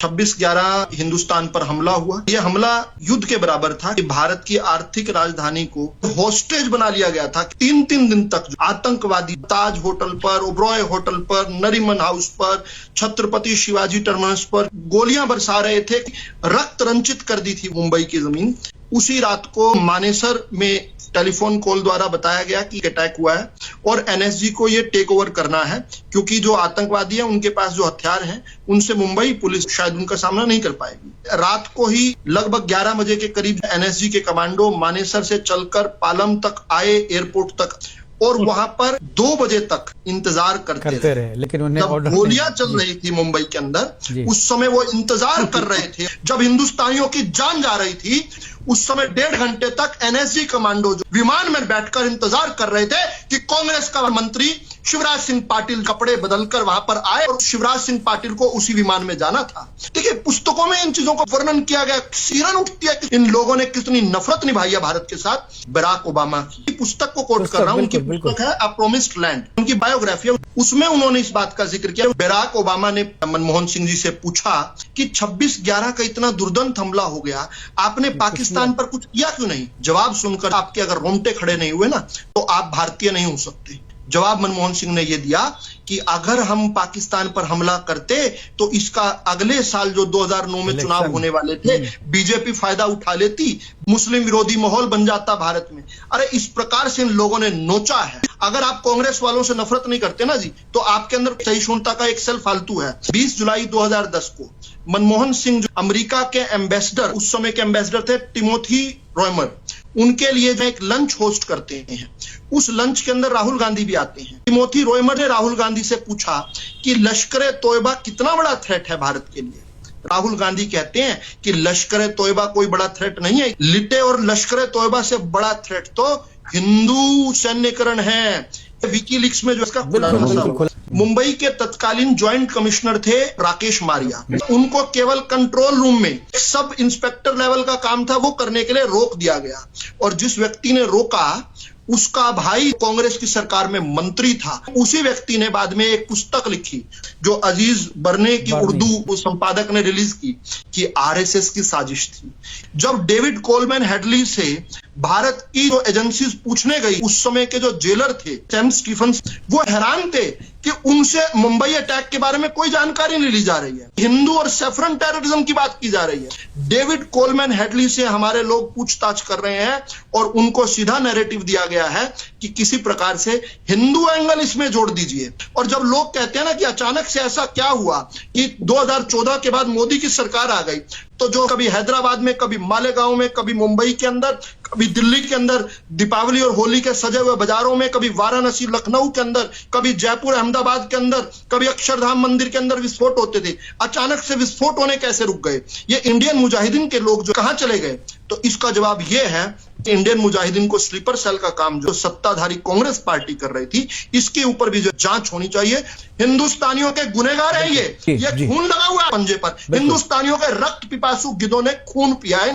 26/11 हिंदुस्तान पर हमला हुआ। यह हमला युद्ध के बराबर था कि भारत की आर्थिक राजधानी को होस्टेज बना लिया गया था। 3-3 दिन तक आतंकवादी ताज होटल पर, ओबरॉय होटल पर, नरीमन हाउस पर, छत्रपति शिवाजी टर्मिनस पर गोलियां बरसा रहे थे। रक्त रंजित कर दी थी मुंबई की जमीन। उसी रात को मानेसर में टेलीफोन कॉल द्वारा बताया गया कि अटैक हुआ है और एनएसजी को ये टेक ओवर करना है, क्योंकि जो आतंकवादी हैं उनके पास जो हथियार हैं उनसे मुंबई पुलिस शायद उनका सामना नहीं कर पाएगी। रात को ही लगभग 11 बजे के करीब एनएसजी के कमांडो मानेसर से चलकर पालम तक आए, एयरपोर्ट तक, और वहां पर 2 बजे तक इंतजार करते रहे। लेकिन उन्हें जब गोलियां चल रही थी मुंबई के अंदर, उस समय वो इंतजार कर रहे थे। जब हिंदुस्तानियों की जान जा रही थी, उस समय 1.5 घंटे तक एनएसजी कमांडो जो विमान में बैठकर इंतजार कर रहे थे कि कांग्रेस का मंत्री शिवराज सिंह पाटिल कपड़े बदलकर वहां पर आए और शिवराज सिंह पाटिल को उसी विमान में जाना था। देखिए, पुस्तकों में इन चीजों का वर्णन किया गया। सिरन उठती है कि इन लोगों ने कितनी नफरत निभाई है भारत के साथ। बराक ओबामा की पुस्तक को कोट कर रहा हूं, उनकी पुस्तक है अ प्रोमिस्ड लैंड, उनकी बायोग्राफी है। उसमें उन्होंने इस बात का जिक्र किया। बराक ओबामा ने मनमोहन सिंह जी से पूछा कि 26/11 का इतना दुर्दांत हमला हो गया, आपने पाकिस्तान पर कुछ किया क्यों नहीं? जवाब सुनकर आपके अगर रोंगटे खड़े नहीं हुए ना, तो आप भारतीय नहीं हो सकते। जवाब मनमोहन सिंह ने यह दिया कि अगर हम पाकिस्तान पर हमला करते तो इसका अगले साल जो 2009 में चुनाव होने वाले थे, बीजेपी फायदा उठा लेती, मुस्लिम विरोधी माहौल बन जाता भारत में। अरे इस प्रकार से इन लोगों ने नोचा है। अगर आप कांग्रेस वालों से नफरत नहीं करते ना जी, तो आपके अंदर सहिष्णुता का एक सेल फालतू है। 20 जुलाई 2010 को मनमोहन सिंह जो अमेरिका के एम्बेसडर, उस समय के एम्बेसडर थे टिमोथी रोयमर, उनके लिए जो एक लंच होस्ट करते हैं, उस लंच के अंदर राहुल गांधी भी आते हैं। टिमोथी रोयमर ने राहुल गांधी से पूछा कि लश्कर तोयबा कितना बड़ा थ्रेट है भारत के लिए। राहुल गांधी कहते हैं कि लश्कर तोयबा कोई बड़ा थ्रेट नहीं है, लिटे और लश्कर तोयबा से बड़ा थ्रेट तो हिंदू सैन्यकरण है। विकीलीक्स में जो इसका खुलासा, मुंबई के तत्कालीन ज्वाइंट कमिश्नर थे राकेश मारिया, उनको केवल कंट्रोल रूम में सब इंस्पेक्टर लेवल का काम था, वो करने के लिए रोक दिया गया। और जिस व्यक्ति ने रोका उसका भाई कांग्रेस की सरकार में मंत्री था। उसी व्यक्ति ने बाद में एक पुस्तक लिखी जो अजीज बरने की उर्दू संपादक ने रिलीज की कि आरएसएस की साजिश थी। जब डेविड कोलमैन हेडली से भारत की जो एजेंसीज पूछने गई, उस समय के जो जेलर थे सैम स्टीफन्स, वो हैरान थे कि उनसे मुंबई अटैक के बारे में कोई जानकारी नहीं ली जा रही है। हिंदू और सैफरन टेररिज्म की बात की जा रही है। डेविड कोलमैन हेडली से हमारे लोग पूछताछ कर रहे हैं और उनको सीधा नैरेटिव दिया गया है कि किसी प्रकार से हिंदू एंगल इसमें जोड़ दीजिए। और जब लोग कहते हैं ना कि अचानक से ऐसा क्या हुआ कि 2014 के बाद मोदी की सरकार आ गई, तो जो कभी हैदराबाद में, कभी मालेगांव में, कभी मुंबई के अंदर, कभी दिल्ली के अंदर दीपावली और होली के सजे हुए बाजारों में, कभी वाराणसी लखनऊ के अंदर, कभी जयपुर अहमदाबाद के अंदर, कभी अक्षरधाम मंदिर के अंदर विस्फोट होते थे, अचानक से विस्फोट होने कैसे रुक गए? ये इंडियन मुजाहिदीन के लोग जो कहां चले गए? तो इसका जवाब यह है कि इंडियन मुजाहिदीन को स्लीपर सेल का काम जो सत्ताधारी कांग्रेस पार्टी कर रही थी, इसके ऊपर भी जो जांच होनी चाहिए। हिंदुस्तानियों के गुनहगार हैं ये खून लगा हुआ है पंजे पर। हिंदुस्तानियों के रक्त पिपासु गिद्धों ने खून पिया है।